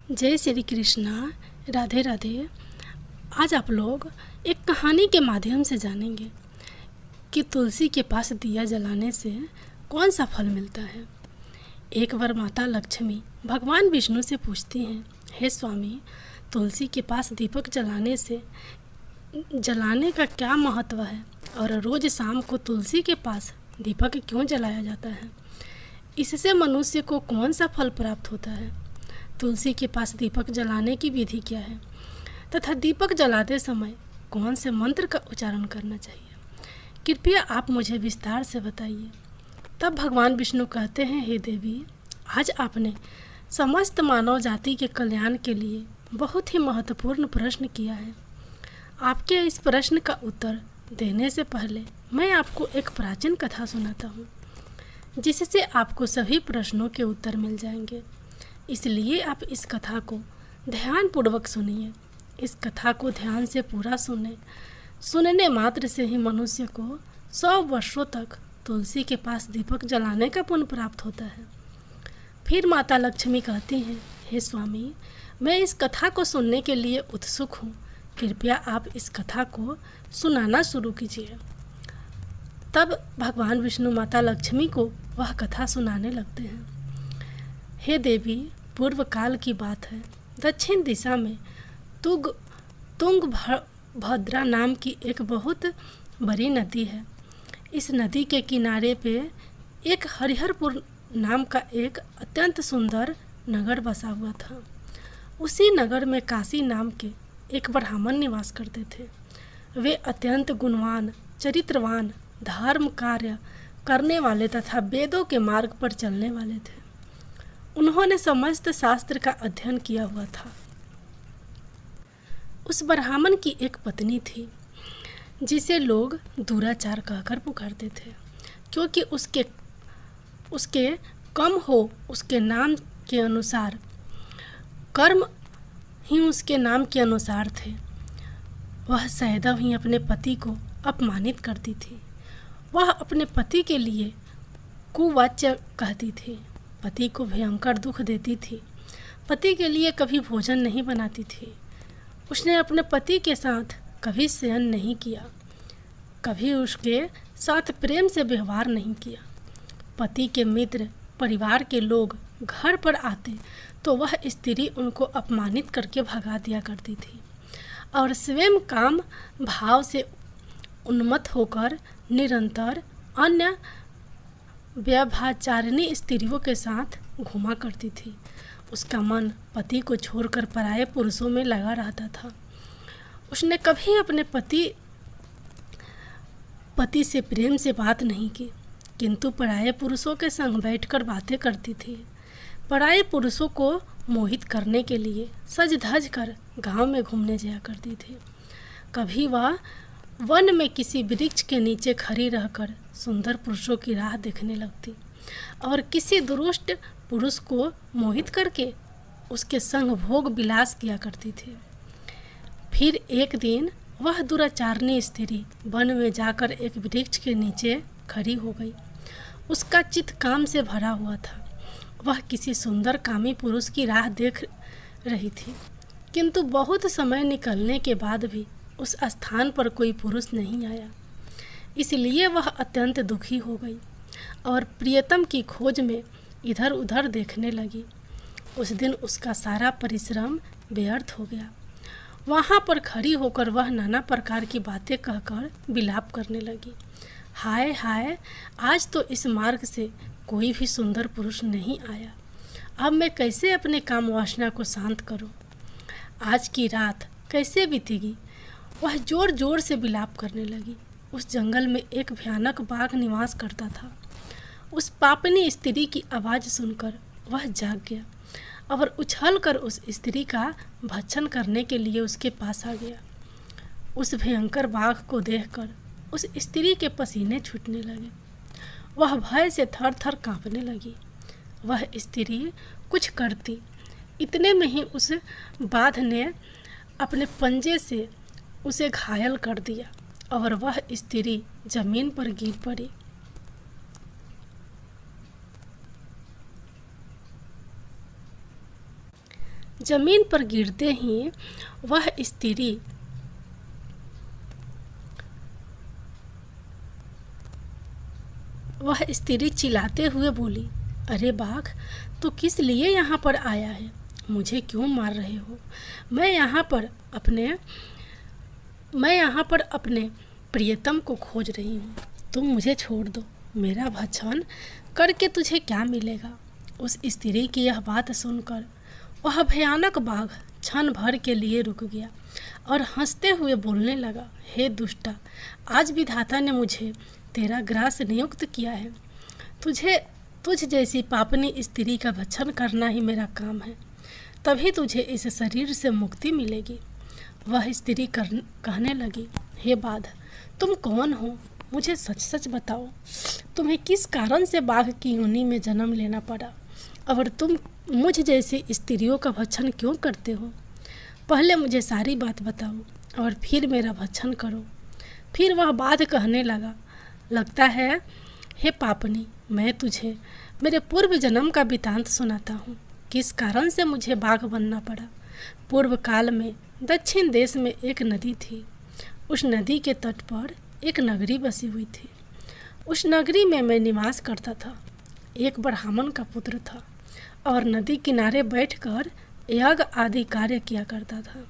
जय श्री कृष्णा। राधे राधे। आज आप लोग एक कहानी के माध्यम से जानेंगे कि तुलसी के पास दिया जलाने से कौन सा फल मिलता है। एक बार माता लक्ष्मी भगवान विष्णु से पूछती हैं, हे स्वामी, तुलसी के पास दीपक जलाने का क्या महत्व है और रोज़ शाम को तुलसी के पास दीपक क्यों जलाया जाता है? इससे मनुष्य को कौन सा फल प्राप्त होता है? तुलसी के पास दीपक जलाने की विधि क्या है तथा दीपक जलाते समय कौन से मंत्र का उच्चारण करना चाहिए? कृपया आप मुझे विस्तार से बताइए। तब भगवान विष्णु कहते हैं, हे देवी, आज आपने समस्त मानव जाति के कल्याण के लिए बहुत ही महत्वपूर्ण प्रश्न किया है। आपके इस प्रश्न का उत्तर देने से पहले मैं आपको एक प्राचीन कथा सुनाता हूँ, जिससे आपको सभी प्रश्नों के उत्तर मिल जाएंगे। इसलिए आप इस कथा को ध्यानपूर्वक सुनिए। इस कथा को ध्यान से पूरा सुनने मात्र से ही मनुष्य को 100 वर्षों तक तुलसी के पास दीपक जलाने का पुण्य प्राप्त होता है। फिर माता लक्ष्मी कहती हैं, हे स्वामी, मैं इस कथा को सुनने के लिए उत्सुक हूँ। कृपया आप इस कथा को सुनाना शुरू कीजिए। तब भगवान विष्णु माता लक्ष्मी को वह कथा सुनाने लगते हैं। हे देवी, पूर्व काल की बात है। दक्षिण दिशा में तुंगभद्रा नाम की एक बहुत बड़ी नदी है। इस नदी के किनारे पे एक हरिहरपुर नाम का एक अत्यंत सुंदर नगर बसा हुआ था। उसी नगर में काशी नाम के एक ब्राह्मण निवास करते थे। वे अत्यंत गुणवान, चरित्रवान, धर्म कार्य करने वाले तथा वेदों के मार्ग पर चलने वाले थे। उन्होंने समस्त शास्त्र का अध्ययन किया हुआ था। उस ब्राह्मण की एक पत्नी थी, जिसे लोग दुराचार कहकर पुकारते थे, क्योंकि उसके कम हो उसके नाम के अनुसार कर्म ही उसके नाम के अनुसार थे। वह सदैव ही अपने पति को अपमानित करती थी। वह अपने पति के लिए कुवाच्य कहती थी, पति को भयंकर दुख देती थी, पति के लिए कभी भोजन नहीं बनाती थी। उसने अपने पति के साथ कभी शयन नहीं किया, कभी उसके साथ प्रेम से व्यवहार नहीं किया। पति के मित्र, परिवार के लोग घर पर आते तो वह स्त्री उनको अपमानित करके भगा दिया करती थी और स्वयं काम भाव से उन्मत्त होकर निरंतर अन्य व्यभिचारिणी स्त्रियों के साथ घुमा करती थी। उसका मन पति को छोड़कर पराये पुरुषों में लगा रहता था। उसने कभी अपने पति से प्रेम से बात नहीं की, किंतु पराये पुरुषों के संग बैठकर बातें करती थी। पराये पुरुषों को मोहित करने के लिए सज धज कर गांव में घूमने जाया करती थी। कभी वह वन में किसी वृक्ष के नीचे खड़ी रहकर सुंदर पुरुषों की राह देखने लगती और किसी दुरुष्ट पुरुष को मोहित करके उसके संग भोग विलास किया करती थी। फिर एक दिन वह दुराचारणी स्त्री वन में जाकर एक वृक्ष के नीचे खड़ी हो गई। उसका चित्त काम से भरा हुआ था। वह किसी सुंदर कामी पुरुष की राह देख रही थी, किंतु बहुत समय निकलने के बाद भी उस स्थान पर कोई पुरुष नहीं आया। इसलिए वह अत्यंत दुखी हो गई और प्रियतम की खोज में इधर उधर देखने लगी। उस दिन उसका सारा परिश्रम व्यर्थ हो गया। वहाँ पर खड़ी होकर वह नाना प्रकार की बातें कहकर विलाप करने लगी। हाय हाय, आज तो इस मार्ग से कोई भी सुंदर पुरुष नहीं आया। अब मैं कैसे अपने काम वासना को शांत करूं? आज की रात कैसे बीतेगी? वह जोर जोर से विलाप करने लगी। उस जंगल में एक भयानक बाघ निवास करता था। उस पापनी स्त्री की आवाज़ सुनकर वह जाग गया और उछलकर उस स्त्री का भक्षण करने के लिए उसके पास आ गया। उस भयंकर बाघ को देखकर उस स्त्री के पसीने छूटने लगे। वह भय से थर थर काँपने लगी। वह स्त्री कुछ करती, इतने में ही उस बाघ ने अपने पंजे से उसे घायल कर दिया और वह स्त्री जमीन पर गिर पड़ी। जमीन पर गिरते ही वह स्त्री चिल्लाते हुए बोली, अरे बाघ, तू किस लिए यहाँ पर आया है? मुझे क्यों मार रहे हो? मैं यहाँ पर अपने प्रियतम को खोज रही हूँ। तुम मुझे छोड़ दो। मेरा भक्षण करके तुझे क्या मिलेगा? उस स्त्री की यह बात सुनकर वह भयानक बाघ क्षण भर के लिए रुक गया और हंसते हुए बोलने लगा, हे दुष्टा, आज विधाता ने मुझे तेरा ग्रास नियुक्त किया है। तुझ जैसी पापनी स्त्री का भक्षण करना ही मेरा काम है, तभी तुझे इस शरीर से मुक्ति मिलेगी। वह स्त्री कहने लगी, हे बाघ, तुम कौन हो? मुझे सच सच बताओ, तुम्हें किस कारण से बाघ की योनि में जन्म लेना पड़ा और तुम मुझ जैसी स्त्रियों का भक्षण क्यों करते हो? पहले मुझे सारी बात बताओ और फिर मेरा भक्षण करो। फिर वह बाघ कहने लगा, लगता है हे पापनी, मैं तुझे मेरे पूर्व जन्म का वृतांत सुनाता हूँ, किस कारण से मुझे बाघ बनना पड़ा। पूर्व काल में दक्षिण देश में एक नदी थी। उस नदी के तट पर एक नगरी बसी हुई थी। उस नगरी में मैं निवास करता था। एक ब्राह्मण का पुत्र था और नदी किनारे बैठकर यज्ञ आदि कार्य किया करता था।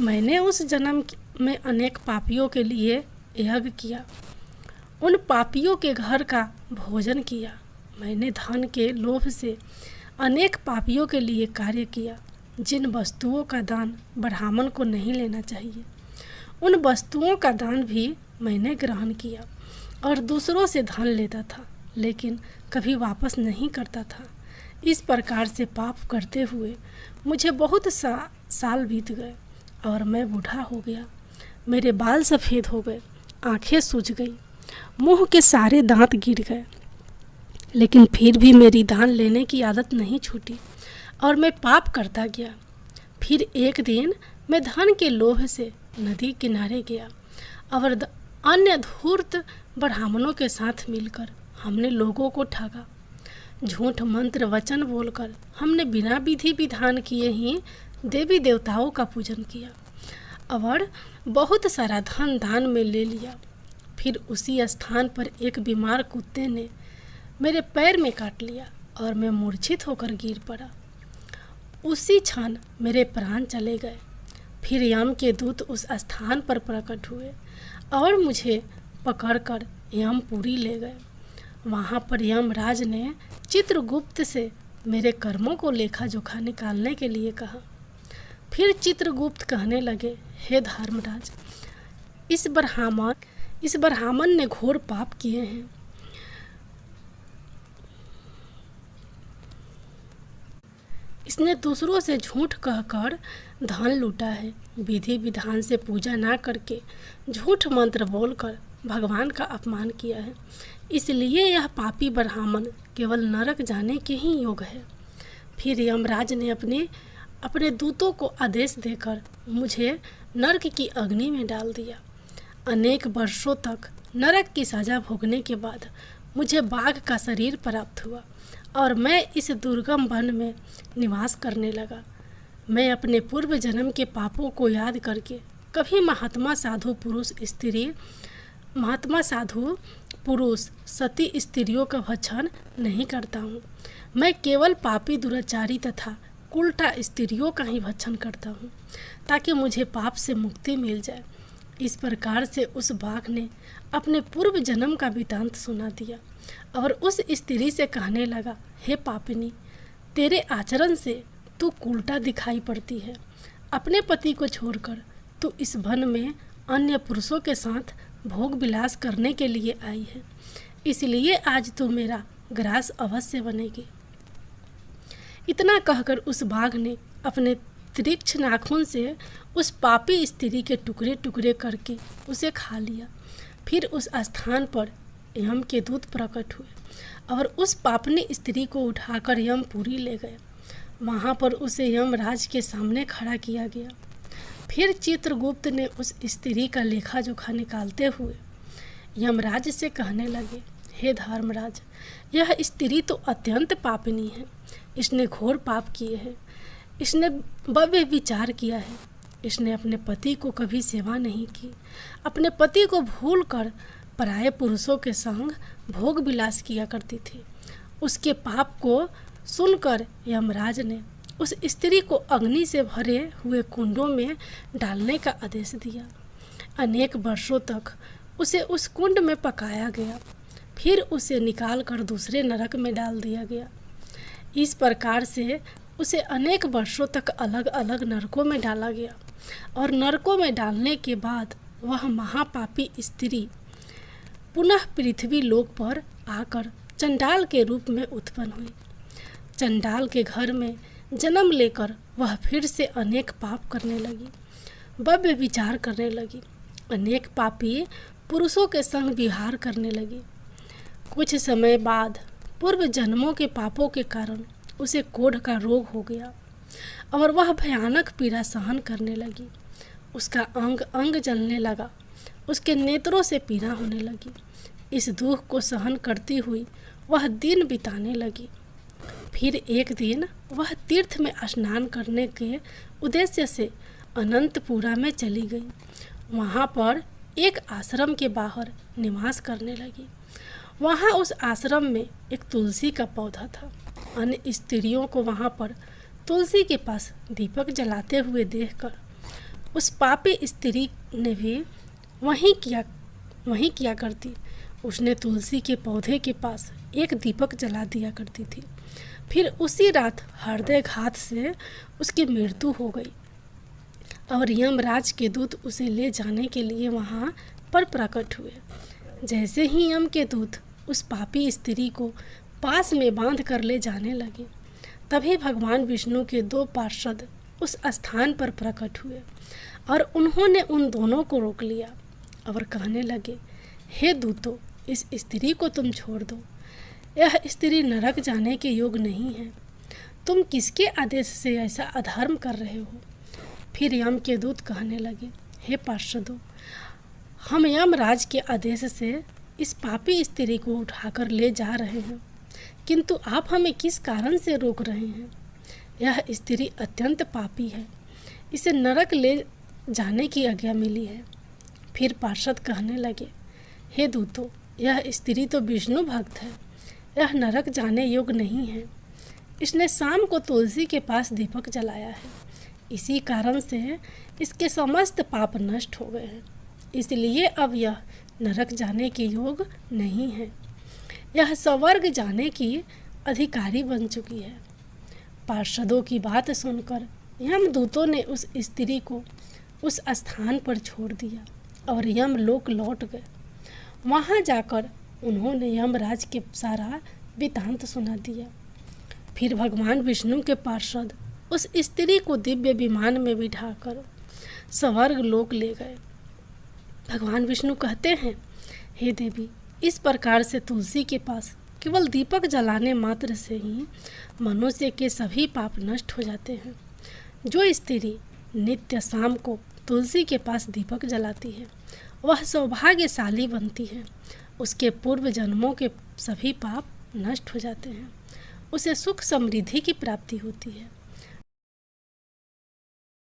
मैंने उस जन्म में अनेक पापियों के लिए यज्ञ किया, उन पापियों के घर का भोजन किया। मैंने धन के लोभ से अनेक पापियों के लिए कार्य किया। जिन वस्तुओं का दान ब्राह्मण को नहीं लेना चाहिए, उन वस्तुओं का दान भी मैंने ग्रहण किया और दूसरों से धन लेता था, लेकिन कभी वापस नहीं करता था। इस प्रकार से पाप करते हुए मुझे बहुत साल बीत गए और मैं बूढ़ा हो गया। मेरे बाल सफ़ेद हो गए, आंखें सूज गई, मुंह के सारे दांत गिर गए, लेकिन फिर भी मेरी दान लेने की आदत नहीं छूटी और मैं पाप करता गया। फिर एक दिन मैं धन के लोभ से नदी किनारे गया और अन्य धूर्त ब्राह्मणों के साथ मिलकर हमने लोगों को ठगा। झूठ मंत्र वचन बोलकर हमने बिना विधि विधान किए ही देवी देवताओं का पूजन किया और बहुत सारा धन दान में ले लिया। फिर उसी स्थान पर एक बीमार कुत्ते ने मेरे पैर में काट लिया और मैं मूर्छित होकर गिर पड़ा। उसी क्षण मेरे प्राण चले गए। फिर यम के दूत उस स्थान पर प्रकट हुए और मुझे पकड़कर यमपुरी ले गए। वहाँ पर यमराज ने चित्रगुप्त से मेरे कर्मों को लेखा जोखा निकालने के लिए कहा। फिर चित्रगुप्त कहने लगे, हे धर्मराज, इस ब्राह्मण ने घोर पाप किए हैं। इसने दूसरों से झूठ कहकर धन लूटा है, विधि विधान से पूजा ना करके झूठ मंत्र बोलकर भगवान का अपमान किया है, इसलिए यह पापी ब्राह्मण केवल नरक जाने के ही योग है। फिर यमराज ने अपने दूतों को आदेश देकर मुझे नरक की अग्नि में डाल दिया। अनेक वर्षों तक नरक की सजा भोगने के बाद मुझे बाघ का शरीर प्राप्त हुआ और मैं इस दुर्गम वन में निवास करने लगा। मैं अपने पूर्व जन्म के पापों को याद करके कभी महात्मा साधु पुरुष सती स्त्रियों का भक्षण नहीं करता हूँ। मैं केवल पापी दुराचारी तथा उल्टा स्त्रियों का ही भक्षण करता हूँ, ताकि मुझे पाप से मुक्ति मिल जाए। इस प्रकार से उस बाघ ने अपने पूर्व जन्म का वृतांत सुना दिया और उस स्त्री से कहने लगा, हे पापिनी, तेरे आचरण से तू उल्टा दिखाई पड़ती है। अपने पति को छोड़कर तू इस वन में अन्य पुरुषों के साथ भोग विलास करने के लिए आई है, इसलिए आज तू मेरा ग्रास अवश्य बनेगी। इतना कहकर उस बाघ ने अपने तीक्ष्ण नाखून से उस पापी स्त्री के टुकड़े टुकड़े करके उसे खा लिया। फिर उस स्थान पर यम के दूत प्रकट हुए और उस पापनी स्त्री को उठाकर यमपुरी ले गए। वहाँ पर उसे यमराज के सामने खड़ा किया गया। फिर चित्रगुप्त ने उस स्त्री का लेखा जोखा निकालते हुए यमराज से कहने लगे, हे धर्मराज, यह स्त्री तो अत्यंत पापिनी है। इसने घोर पाप किए हैं। इसने भव्य विचार किया है। इसने अपने पति को कभी सेवा नहीं की, अपने पति को भूलकर पराये पुरुषों के संग भोग विलास किया करती थी। उसके पाप को सुनकर यमराज ने उस स्त्री को अग्नि से भरे हुए कुंडों में डालने का आदेश दिया। अनेक वर्षों तक उसे उस कुंड में पकाया गया, फिर उसे निकालकर दूसरे नरक में डाल दिया गया। इस प्रकार से उसे अनेक वर्षों तक अलग अलग नरकों में डाला गया और नरकों में डालने के बाद वह महापापी स्त्री पुनः पृथ्वी लोक पर आकर चंडाल के रूप में उत्पन्न हुई। चंडाल के घर में जन्म लेकर वह फिर से अनेक पाप करने लगी, भव्य विचार करने लगी, अनेक पापी पुरुषों के संग विहार करने लगी। कुछ समय बाद पूर्व जन्मों के पापों के कारण उसे कोढ़ का रोग हो गया और वह भयानक पीड़ा सहन करने लगी। उसका अंग अंग जलने लगा, उसके नेत्रों से पीड़ा होने लगी। इस दुख को सहन करती हुई वह दिन बिताने लगी। फिर एक दिन वह तीर्थ में स्नान करने के उद्देश्य से अनंतपुरा में चली गई। वहाँ पर एक आश्रम के बाहर निवास करने लगी। वहाँ उस आश्रम में एक तुलसी का पौधा था। अन्य स्त्रियों को वहाँ पर तुलसी के पास दीपक जलाते हुए देखकर उस पापी स्त्री ने भी वहीं किया करती। उसने तुलसी के पौधे के पास एक दीपक जला दिया करती थी। फिर उसी रात हृदयघात से उसकी मृत्यु हो गई और यमराज के दूत उसे ले जाने के लिए वहाँ पर प्रकट हुए। जैसे ही यम के दूत उस पापी स्त्री को पास में बांध कर ले जाने लगे, तभी भगवान विष्णु के 2 पार्षद उस स्थान पर प्रकट हुए और उन्होंने उन दोनों को रोक लिया और कहने लगे, हे दूतों, इस स्त्री को तुम छोड़ दो। यह स्त्री नरक जाने के योग नहीं है। तुम किसके आदेश से ऐसा अधर्म कर रहे हो? फिर यम के दूत कहने लगे, हे पार्षदों, हम यमराज के आदेश से इस पापी स्त्री को उठाकर ले जा रहे हैं, किंतु आप हमें किस कारण से रोक रहे हैं? यह स्त्री अत्यंत पापी है, इसे नरक ले जाने की आज्ञा मिली है। फिर पार्षद कहने लगे, हे दूतों, यह स्त्री तो विष्णु भक्त है, यह नरक जाने योग्य नहीं है। इसने शाम को तुलसी के पास दीपक जलाया है, इसी कारण से इसके समस्त पाप नष्ट हो गए हैं, इसलिए अब यह नरक जाने के योग नहीं है। यह स्वर्ग जाने की अधिकारी बन चुकी है। पार्षदों की बात सुनकर यमदूतों ने उस स्त्री को उस स्थान पर छोड़ दिया और यमलोक लौट गए। वहाँ जाकर उन्होंने यमराज के सारा वृत्तांत सुना दिया। फिर भगवान विष्णु के पार्षद उस स्त्री को दिव्य विमान में बिठाकर स्वर्ग लोक ले गए। भगवान विष्णु कहते हैं, हे देवी, इस प्रकार से तुलसी के पास केवल दीपक जलाने मात्र से ही मनुष्य के सभी पाप नष्ट हो जाते हैं। जो स्त्री नित्य शाम को तुलसी के पास दीपक जलाती है, वह सौभाग्यशाली बनती है। उसके पूर्व जन्मों के सभी पाप नष्ट हो जाते हैं। उसे सुख समृद्धि की प्राप्ति होती है।